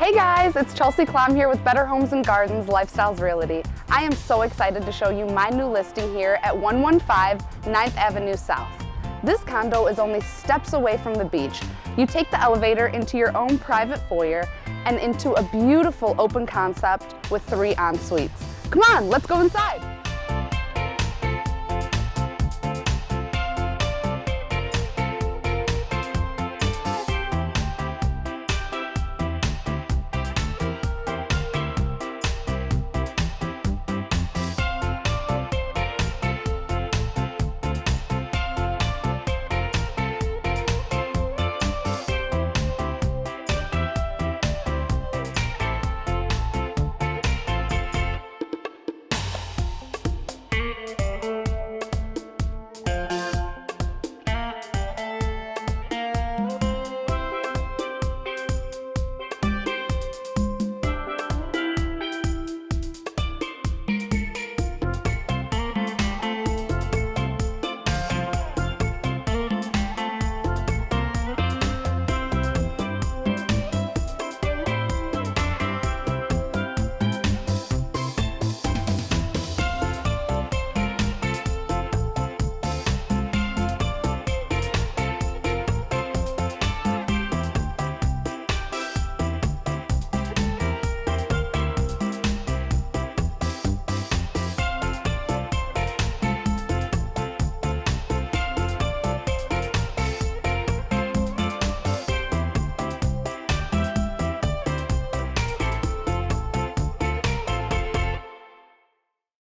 Hey guys, it's Chelsea.klamm here with Better Homes and Gardens Lifestyles Realty. I am so excited to show you my new listing here at 115 9th Avenue South. This condo is only steps away from the beach. You take the elevator into your own private foyer and into a beautiful open concept with 3 en-suites. Come on, let's go inside.